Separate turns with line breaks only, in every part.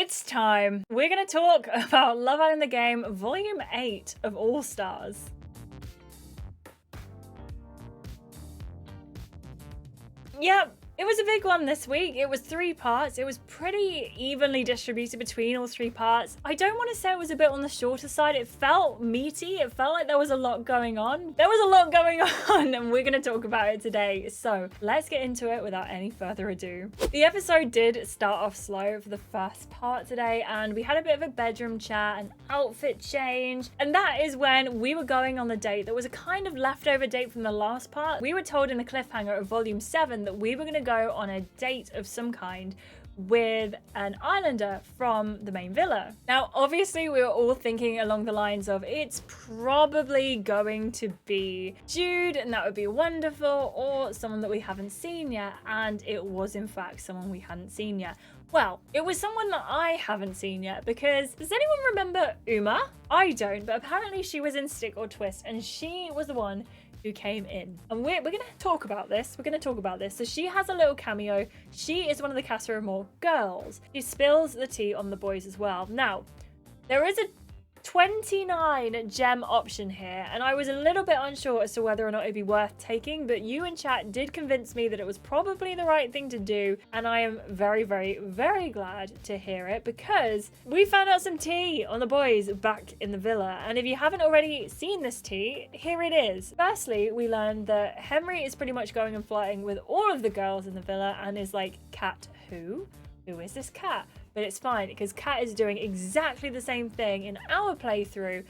It's time. We're going to talk about Love Island the Game Volume 8 of All Stars. Yep. It was a big one this week. It was 3 parts. It was pretty evenly distributed between all 3 parts. I don't want to say it was a bit on the shorter side. It felt meaty. It felt like there was a lot going on. There was a lot going on, and we're going to talk about it today. So let's get into it without any further ado. The episode did start off slow for the first part today, and we had a bit of a bedroom chat, an outfit change, and that is when we were going on the date that was a kind of leftover date from the last part. We were told in the cliffhanger of Volume 7 that we were going to go on a date of some kind with an islander from the main villa. Now, obviously, we were all thinking along the lines of it's probably going to be Jude, and that would be wonderful, or someone that we haven't seen yet, and it was in fact someone we hadn't seen yet. Well, it was someone that I haven't seen yet, because does anyone remember Uma? I don't, but apparently she was in Stick or Twist, and she was the one who came in. And we're going to talk about this. So she has a little cameo. She is one of the Casa Amor girls. She spills the tea on the boys as well. Now, there is a 29 gem option here, and I was a little bit unsure as to whether or not it'd be worth taking, but you in chat did convince me that it was probably the right thing to do, and I am very, very, very glad to hear it, because we found out some tea on the boys back in the villa, and if you haven't already seen this tea, here it is. Firstly, we learned that Henry is pretty much going and flirting with all of the girls in the villa and is like, Cat who? Who is this Cat? But it's fine because Kat is doing exactly the same thing in our playthrough,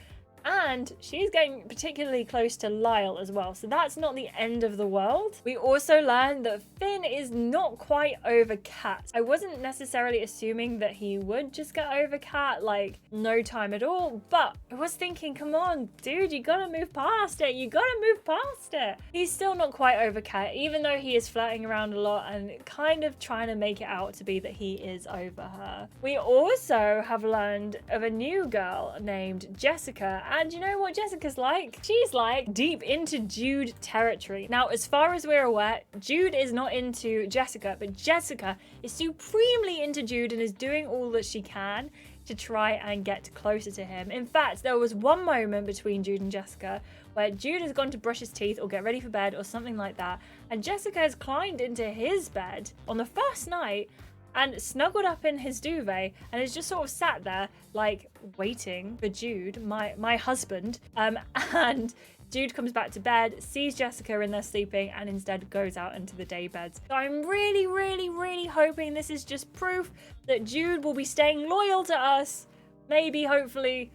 and she's getting particularly close to Lyle as well, so that's not the end of the world. We also learned that Finn is not quite over Kat. I wasn't necessarily assuming that he would just get over Kat, like no time at all, but I was thinking, come on dude, you gotta move past it, He's still not quite over Kat, even though he is flirting around a lot and kind of trying to make it out to be that he is over her. We also have learned of a new girl named Jessica, and you know what Jessica's like? She's like deep into Jude territory. Now, as far as we're aware, Jude is not into Jessica, but Jessica is supremely into Jude and is doing all that she can to try and get closer to him. In fact, there was one moment between Jude and Jessica where Jude has gone to brush his teeth or get ready for bed or something like that, and Jessica has climbed into his bed on the first night and snuggled up in his duvet and has just sort of sat there like waiting for Jude, my husband, and Jude comes back to bed, sees Jessica in there sleeping, and instead goes out into the day beds. So I'm really, really, really hoping this is just proof that Jude will be staying loyal to us. Maybe, hopefully,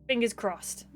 fingers crossed.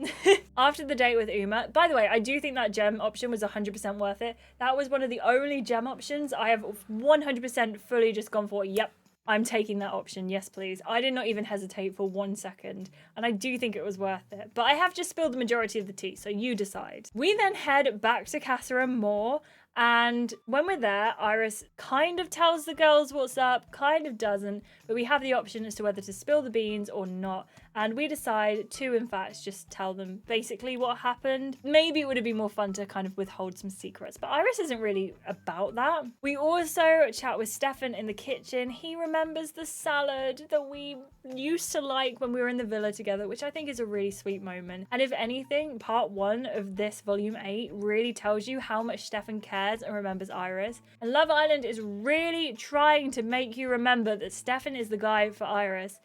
After the date with Uma, by the way, I do think that gem option was 100% worth it. That was one of the only gem options I have 100% fully just gone for. Yep, I'm taking that option. Yes, please. I did not even hesitate for 1 second, and I do think it was worth it. But I have just spilled the majority of the tea, so you decide. We then head back to Casa Amor, and when we're there, Iris kind of tells the girls what's up, kind of doesn't, but we have the option as to whether to spill the beans or not. And we decide to, in fact, just tell them basically what happened. Maybe it would have been more fun to kind of withhold some secrets, but Iris isn't really about that. We also chat with Stefan in the kitchen. He remembers the salad that we used to like when we were in the villa together, which I think is a really sweet moment. And if anything, part 1 of this volume 8 really tells you how much Stefan cares and remembers Iris. And Love Island is really trying to make you remember that Stefan is the guy for Iris.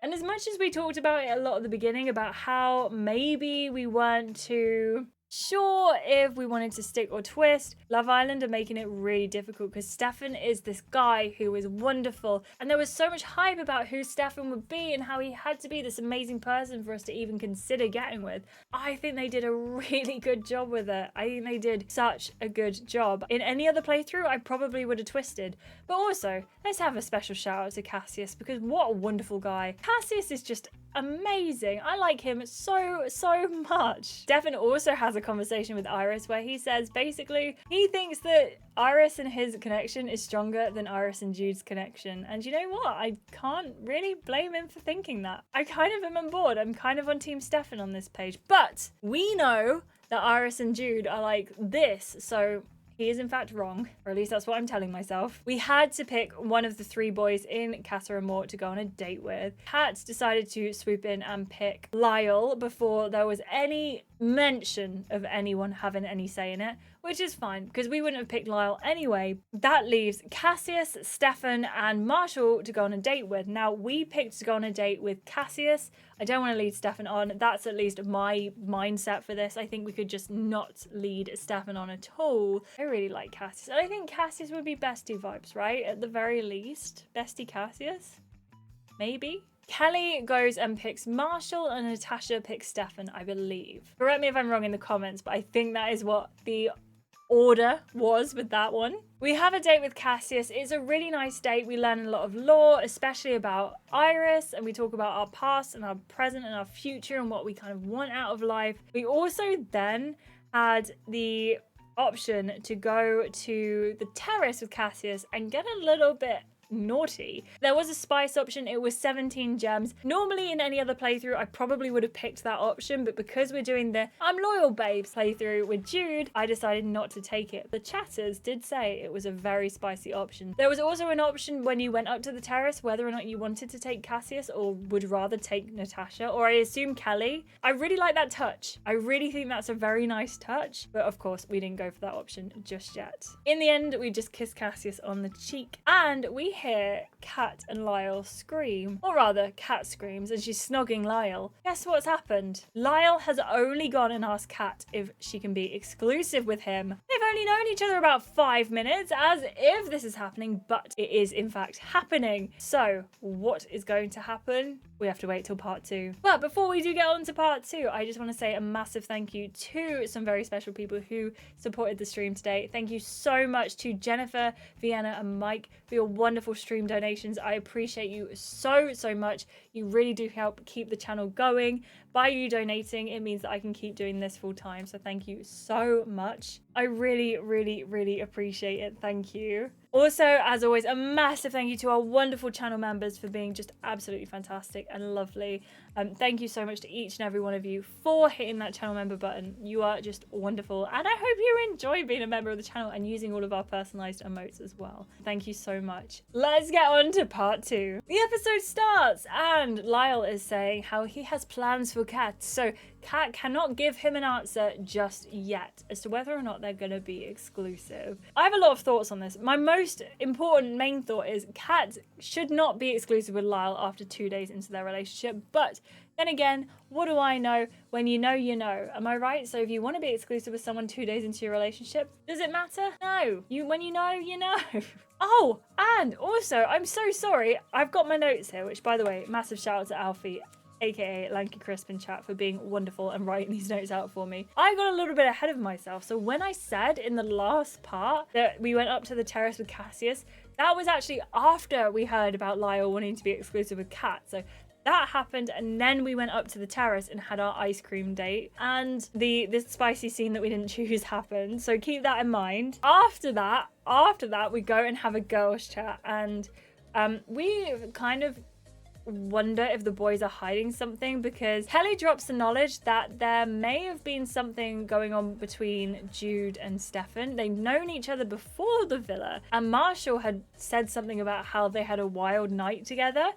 And as much as we talked about it a lot at the beginning about how maybe we weren't too sure if we wanted to stick or twist, Love Island are making it really difficult because Stefan is this guy who is wonderful, and there was so much hype about who Stefan would be and how he had to be this amazing person for us to even consider getting with. I think they did a really good job with it. I think they did such a good job. In any other playthrough, I probably would have twisted. But also, let's have a special shout out to Cassius, because what a wonderful guy. Cassius is just amazing. I like him so much. Stefan also has a conversation with Iris where he says basically he thinks that Iris and his connection is stronger than Iris and Jude's connection, and you know what, I can't really blame him for thinking that. I kind of am on board. I'm kind of on team Stefan on this page, but we know that Iris and Jude are like this, so he is in fact wrong, or at least that's what I'm telling myself. We had to pick one of the 3 boys in Casa Amor to go on a date with. Kat decided to swoop in and pick Lyle before there was any mention of anyone having any say in it, which is fine because we wouldn't have picked Lyle anyway. That leaves Cassius, Stefan, and Marshall to go on a date with. Now, we picked to go on a date with Cassius. I don't want to lead Stefan on. That's at least my mindset for this. I think we could just not lead Stefan on at all. I really like Cassius. And I think Cassius would be bestie vibes, right? At the very least. Bestie Cassius? Maybe? Kelly goes and picks Marshall and Natasha picks Stefan, I believe. Correct me if I'm wrong in the comments, but I think that is what the order was with that one. We have a date with Cassius. It's a really nice date. We learn a lot of lore, especially about Iris, and we talk about our past and our present and our future and what we kind of want out of life. We also then had the option to go to the terrace with Cassius and get a little bit naughty. There was a spice option. It was 17 gems. Normally in any other playthrough I probably would have picked that option, but because we're doing the I'm Loyal Babes playthrough with Jude, I decided not to take it. The chatters did say it was a very spicy option. There was also an option when you went up to the terrace whether or not you wanted to take Cassius or would rather take Natasha, or I assume Kelly. I really like that touch. I really think that's a very nice touch, but of course we didn't go for that option just yet. In the end, we just kissed Cassius on the cheek, and we hear Kat and Lyle scream, or rather Kat screams and she's snogging Lyle. Guess what's happened? Lyle has only gone and asked Kat if she can be exclusive with him. They've only known each other about 5 minutes, as if this is happening, but it is in fact happening. So what is going to happen? We have to wait till part 2. But before we do get on to part 2, I just want to say a massive thank you to some very special people who supported the stream today. Thank you so much to Jennifer, Vienna, and Mike for your wonderful stream donations. I appreciate you so much. You really do help keep the channel going. By you donating, it means that I can keep doing this full time. So thank you so much. I really appreciate it. Thank you. Also, as always, a massive thank you to our wonderful channel members for being just absolutely fantastic and lovely. Thank you so much to each and every one of you for hitting that channel member button. You are just wonderful, and I hope you enjoy being a member of the channel and using all of our personalized emotes as well. Thank you so much. Let's get on to part 2. The episode starts and Lyle is saying how he has plans for Kat, so Kat cannot give him an answer just yet as to whether or not they're going to be exclusive. I have a lot of thoughts on this. My most important main thought is Kat should not be exclusive with Lyle after 2 days into their relationship, but then again, what do I know? When you know, you know. Am I right? So if you want to be exclusive with someone 2 days into your relationship, does it matter? No. When you know, you know. Oh, and also, I'm so sorry. I've got my notes here, which by the way, massive shout out to Alfie, aka Lanky Crisp in chat, for being wonderful and writing these notes out for me. I got a little bit ahead of myself. So when I said in the last part that we went up to the terrace with Cassius, that was actually after we heard about Lyle wanting to be exclusive with Kat. So that happened, and then we went up to the terrace and had our ice cream date, and this spicy scene that we didn't choose happened, so keep that in mind. After that we go and have a girls chat, and we kind of wonder if the boys are hiding something, because Kelly drops the knowledge that there may have been something going on between Jude and Stefan. They've known each other before the villa, and Marshall had said something about how they had a wild night together.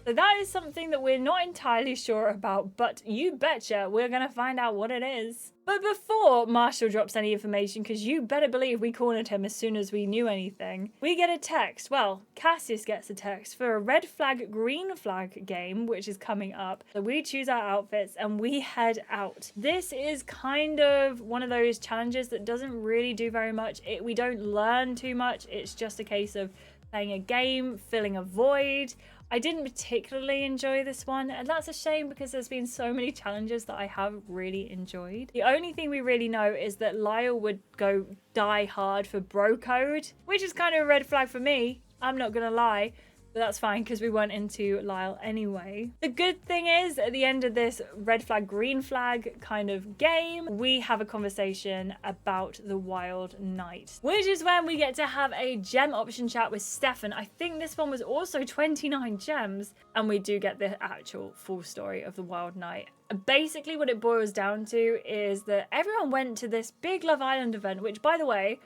So that is something that we're not entirely sure about, but you betcha we're going to find out what it is. But before Marshall drops any information, because you better believe we cornered him as soon as we knew anything, we get a text. Well, Cassius gets a text for a red flag, green flag game, which is coming up. So we choose our outfits and we head out. This is kind of one of those challenges that doesn't really do very much. We don't learn too much. It's just a case of playing a game, filling a void. I didn't particularly enjoy this one, and that's a shame because there's been so many challenges that I have really enjoyed. The only thing we really know is that Lyle would go die hard for bro code, which is kind of a red flag for me, I'm not gonna lie. But that's fine because we went into Lyle anyway. The good thing is, at the end of this red flag, green flag kind of game, we have a conversation about the wild night, which is when we get to have a gem option chat with Stefan. I think this one was also 29 gems, and we do get the actual full story of the wild night. Basically, what it boils down to is that everyone went to this big Love Island event, which, by the way,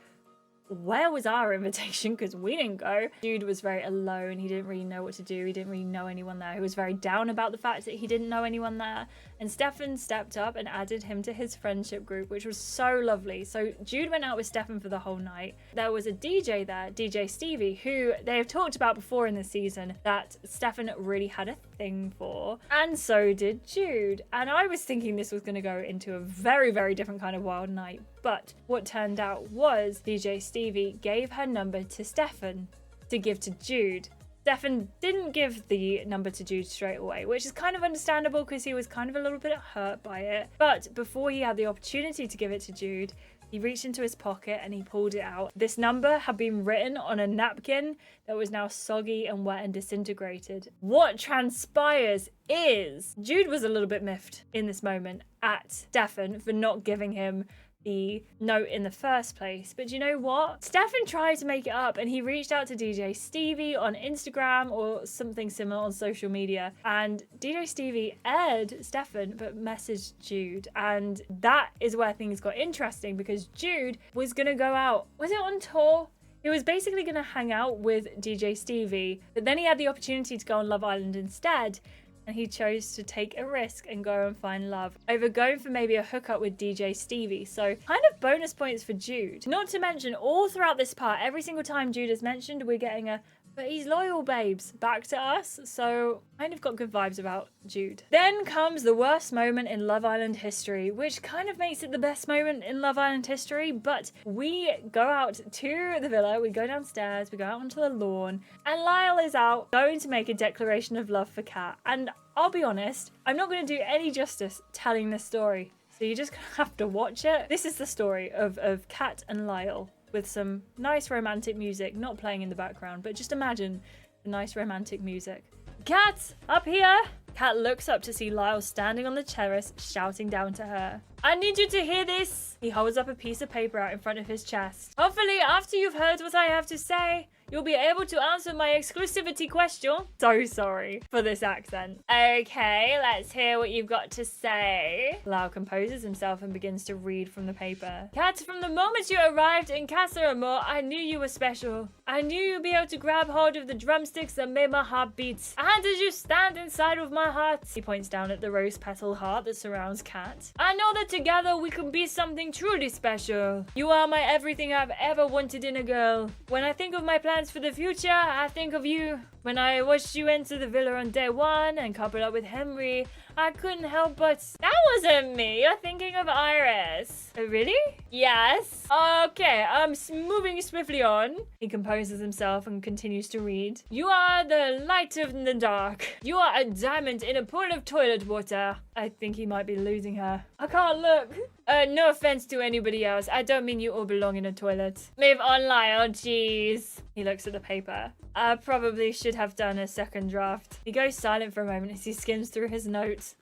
where was our invitation? Because we didn't go. Jude was very alone. He didn't really know what to do. He didn't really know anyone there. He was very down about the fact that he didn't know anyone there. And Stefan stepped up and added him to his friendship group, which was so lovely. So Jude went out with Stefan for the whole night. There was a DJ there, DJ Stevie, who they have talked about before in the season that Stefan really had a thing for. And so did Jude. And I was thinking this was going to go into a very, very different kind of wild night. But what turned out was DJ Stevie gave her number to Stefan to give to Jude. Stefan didn't give the number to Jude straight away, which is kind of understandable because he was kind of a little bit hurt by it. But before he had the opportunity to give it to Jude, he reached into his pocket and he pulled it out. This number had been written on a napkin that was now soggy and wet and disintegrated. What transpires is Jude was a little bit miffed in this moment at Stefan for not giving him the note in the first place. But you know what? Stefan tried to make it up and he reached out to DJ Stevie on Instagram or something similar on social media, and DJ Stevie aired Stefan but messaged Jude, and that is where things got interesting because Jude was gonna go out. Was it on tour? He was basically going to hang out with DJ Stevie, but then he had the opportunity to go on Love Island instead. And he chose to take a risk and go and find love over going for maybe a hookup with DJ Stevie. So kind of bonus points for Jude. Not to mention all throughout this part, every single time Jude is mentioned, we're getting a but he's loyal, babes, back to us. So kind of got good vibes about Jude. Then comes the worst moment in Love Island history, which kind of makes it the best moment in Love Island history. But we go out to the villa, we go downstairs, we go out onto the lawn, and Lyle is out going to make a declaration of love for Kat. And I'll be honest, I'm not going to do any justice telling this story. So you just have to watch it. This is the story of Kat and Lyle, with some nice romantic music, not playing in the background, but just imagine the nice romantic music. Kat, up here! Kat looks up to see Lyle standing on the terrace, shouting down to her. I need you to hear this! He holds up a piece of paper out in front of his chest. Hopefully, after you've heard what I have to say, you'll be able to answer my exclusivity question. So sorry for this accent. Okay, let's hear what you've got to say. Lyle composes himself and begins to read from the paper. Kat, from the moment you arrived in Casa Amor, I knew you were special. I knew you'd be able to grab hold of the drumsticks that made my heart beat. And as you stand inside of my heart, he points down at the rose petal heart that surrounds Kat. I know that together we can be something truly special. You are my everything I've ever wanted in a girl. When I think of my plans for the future, I think of you. When I watched you enter the villa on day one and couple up with Henry, I couldn't help but... That wasn't me. You're thinking of Iris. Oh, really? Yes. Okay, moving swiftly on. He composes himself and continues to read. You are the light in the dark. You are a diamond in a pool of toilet water. I think he might be losing her. I can't look. No offense to anybody else. I don't mean you all belong in a toilet. Move on, Lyle. Jeez. He looks at the paper. I probably should have done a second draft. He goes silent for a moment as he skims through his notes.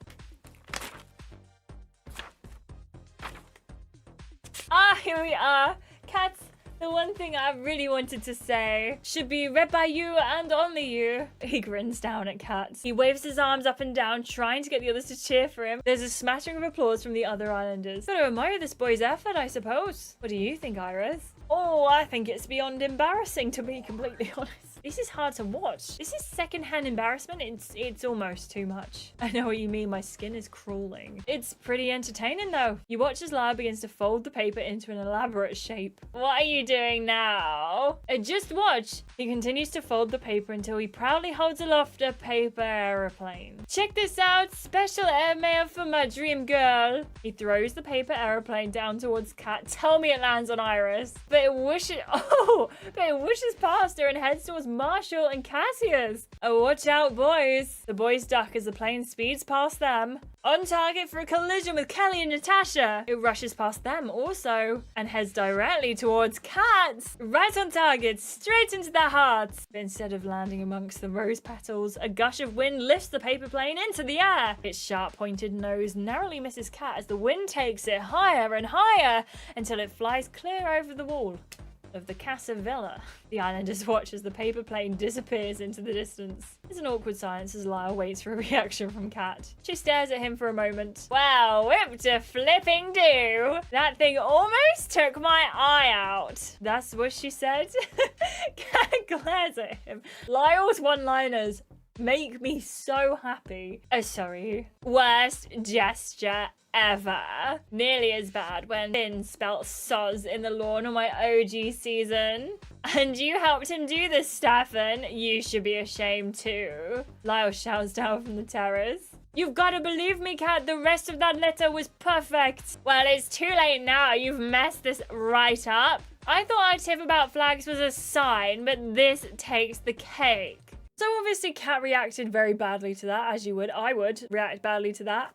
Here we are. Kat, the one thing I really wanted to say should be read by you and only you. He grins down at Kat. He waves his arms up and down, trying to get the others to cheer for him. There's a smattering of applause from the other islanders. Gotta admire this boy's effort, I suppose. What do you think, Iris? Oh, I think it's beyond embarrassing, to be completely honest. This is hard to watch. This is secondhand embarrassment. It's almost too much. I know what you mean. My skin is crawling. It's pretty entertaining, though. You watch as Lyle begins to fold the paper into an elaborate shape. What are you doing now? Just watch. He continues to fold the paper until he proudly holds aloft a paper aeroplane. Check this out. Special airmail for my dream girl. He throws the paper aeroplane down towards Kat. Tell me it lands on Iris. But it whooshes past her and heads towards Marshall and Cassius. Oh, watch out, boys. The boys duck as the plane speeds past them. On target for a collision with Kelly and Natasha. It rushes past them also and heads directly towards Kat. Right on target, straight into their hearts. But instead of landing amongst the rose petals, a gush of wind lifts the paper plane into the air. Its sharp-pointed nose narrowly misses Kat as the wind takes it higher and higher until it flies clear over the wall. of the Casa Villa. The islanders watch as the paper plane disappears into the distance. There's an awkward silence as Lyle waits for a reaction from Kat. She stares at him for a moment. Well, whip to flipping do. That thing almost took my eye out. That's what she said. Kat glares at him. Lyle's one-liners make me so happy. Oh, sorry. Worst gesture ever. Nearly as bad when Finn spelt soz in the lawn on my OG season. And you helped him do this, Stefan. You should be ashamed too. Lyle shouts down from the terrace. You've got to believe me, Kat. The rest of that letter was perfect. Well, it's too late now. You've messed this right up. I thought our tip about flags was a sign, but this takes the cake. So obviously Kat reacted very badly to that, as you would. I would react badly to that.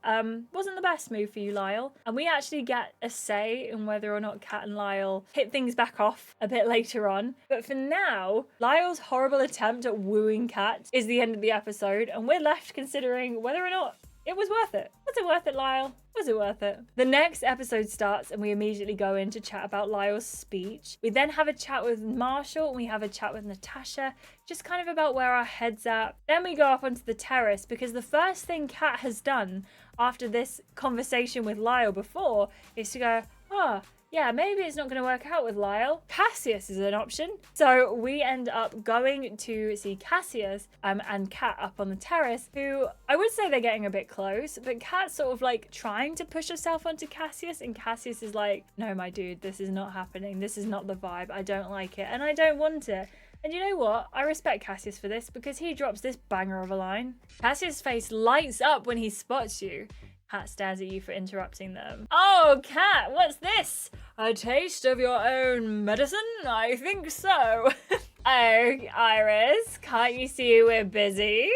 Wasn't the best move for you, Lyle. And we actually get a say in whether or not Kat and Lyle hit things back off a bit later on. But for now, Lyle's horrible attempt at wooing Kat is the end of the episode, and we're left considering whether or not it was worth it. Was it worth it, Lyle? Was it worth it? The next episode starts and we immediately go in to chat about Lyle's speech. We then have a chat with Marshall and we have a chat with Natasha, just kind of about where our head's at. Then we go up onto the terrace because the first thing Kat has done after this conversation with Lyle before is to go, oh, yeah, maybe it's not going to work out with Lyle. Cassius is an option. So we end up going to see Cassius and Kat up on the terrace, who I would say they're getting a bit close, but Kat's sort of like trying to push herself onto Cassius, and Cassius is like, no, my dude, this is not happening. This is not the vibe. I don't like it and I don't want it. And you know what? I respect Cassius for this because he drops this banger of a line. Cassius' face lights up when he spots you. Kat stares at you for interrupting them. Oh, Kat, what's this? A taste of your own medicine? I think so. Oh, Iris, can't you see we're busy?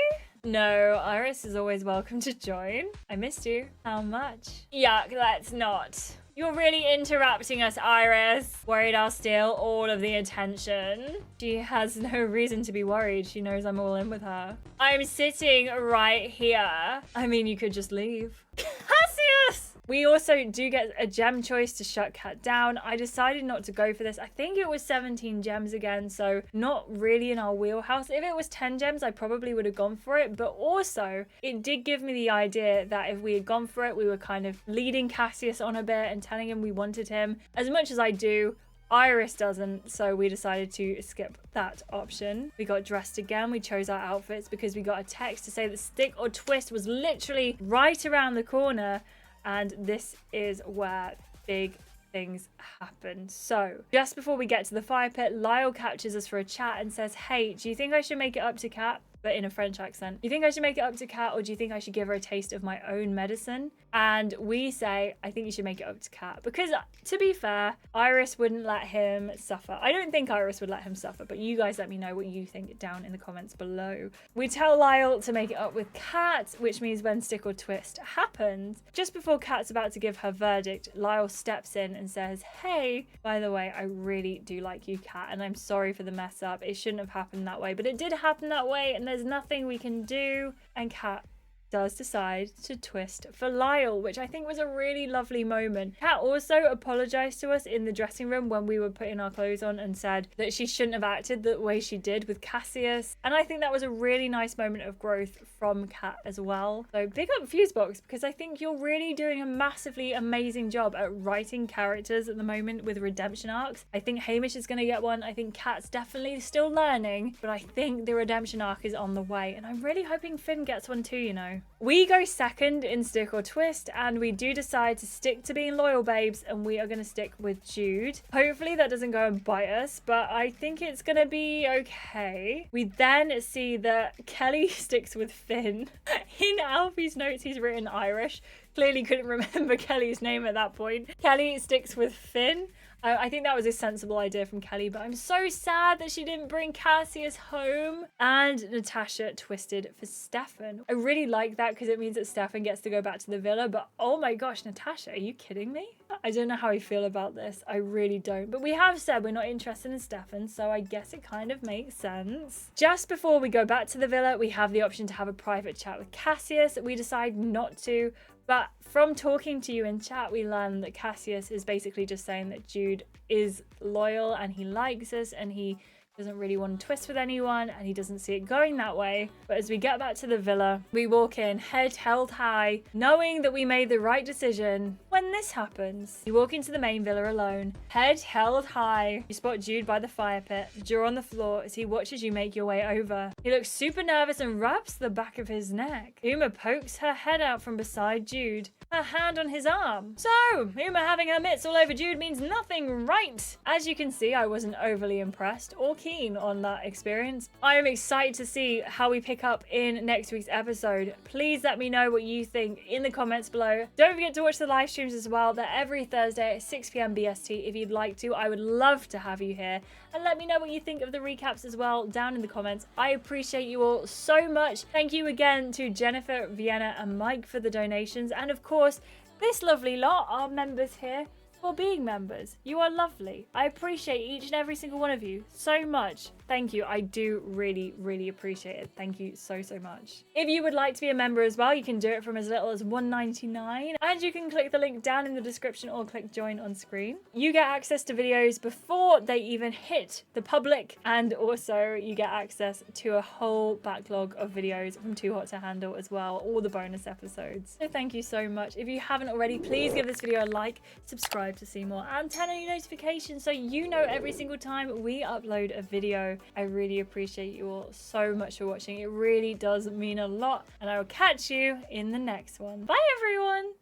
No, Iris is always welcome to join. I missed you. How much? Yuck, let's not. You're really interrupting us, Iris. Worried I'll steal all of the attention. She has no reason to be worried. She knows I'm all in with her. I'm sitting right here. I mean, you could just leave. Cassius! We also do get a gem choice to shut Kat down. I decided not to go for this. I think it was 17 gems again, so not really in our wheelhouse. If it was 10 gems, I probably would have gone for it. But also, it did give me the idea that if we had gone for it, we were kind of leading Cassius on a bit and telling him we wanted him. As much as I do, Iris doesn't, so we decided to skip that option. We got dressed again. We chose our outfits because we got a text to say that stick or twist was literally right around the corner, and this is where big things happen. So just before we get to the fire pit, Lyle captures us for a chat and says, hey, do you think I should make it up to Kat? But in a French accent. Do you think I should make it up to Kat, or do you think I should give her a taste of my own medicine? And we say, I think you should make it up to Kat. Because to be fair, Iris wouldn't let him suffer. I don't think Iris would let him suffer, but you guys let me know what you think down in the comments below. We tell Lyle to make it up with Kat, which means when stick or twist happens. Just before Kat's about to give her verdict, Lyle steps in and says, hey, by the way, I really do like you, Kat, and I'm sorry for the mess up. It shouldn't have happened that way, but it did happen that way, and there's nothing we can do. And Kat does decide to twist for Lyle, which I think was a really lovely moment. Kat also apologized to us in the dressing room when we were putting our clothes on and said that she shouldn't have acted the way she did with Cassius. And I think that was a really nice moment of growth from Kat as well. So big up Fusebox, because I think you're really doing a massively amazing job at writing characters at the moment with redemption arcs. I think Hamish is going to get one. I think Kat's definitely still learning, but I think the redemption arc is on the way. And I'm really hoping Finn gets one too, you know. We go second in stick or twist, and we do decide to stick to being loyal babes, and we are going to stick with Jude. Hopefully that doesn't go and bite us, but I think it's going to be okay. We then see that Kelly sticks with Finn. In Alfie's notes, he's written Irish. Clearly couldn't remember Kelly's name at that point. Kelly sticks with Finn. I think that was a sensible idea from Kelly, but I'm so sad that she didn't bring Cassius home. And Natasha twisted for Stefan. I really like that because it means that Stefan gets to go back to the villa, but oh my gosh, Natasha, are you kidding me? I don't know how I feel about this. I really don't. But we have said we're not interested in Stefan, so I guess it kind of makes sense. Just before we go back to the villa, we have the option to have a private chat with Cassius. We decide not to, But from talking to you in chat, we learned that Cassius is basically just saying that Jude is loyal and he likes us and he doesn't really want to twist with anyone and he doesn't see it going that way. But as we get back to the villa, we walk in head held high, knowing that we made the right decision. When this happens, you walk into the main villa alone, head held high. You spot Jude by the fire pit, jaw on the floor as he watches you make your way over. He looks super nervous and rubs the back of his neck. Uma pokes her head out from beside Jude, her hand on his arm. So, Uma having her mitts all over Jude means nothing, right? As you can see, I wasn't overly impressed or keen on that experience. I am excited to see how we pick up in next week's episode. Please let me know what you think in the comments below. Don't forget to watch the live streams as well. They're every Thursday at 6 p.m. BST. If you'd like to, I would love to have you here. And let me know what you think of the recaps as well down in the comments. I appreciate you all so much. Thank you again to Jennifer, Vienna, and Mike for the donations. And of course, this lovely lot, our members here, for being members. You are lovely. I appreciate each and every single one of you so much. Thank you. I do really, really appreciate it. Thank you so, so much. If you would like to be a member as well, you can do it from as little as $1.99, and you can click the link down in the description or click join on screen. You get access to videos before they even hit the public, and also you get access to a whole backlog of videos from Too Hot to Handle as well, all the bonus episodes. So thank you so much. If you haven't already, please give this video a like, subscribe to see more, and turn on your notifications so you know every single time we upload a video. I really appreciate you all so much for watching. It really does mean a lot, and I will catch you in the next one. Bye everyone.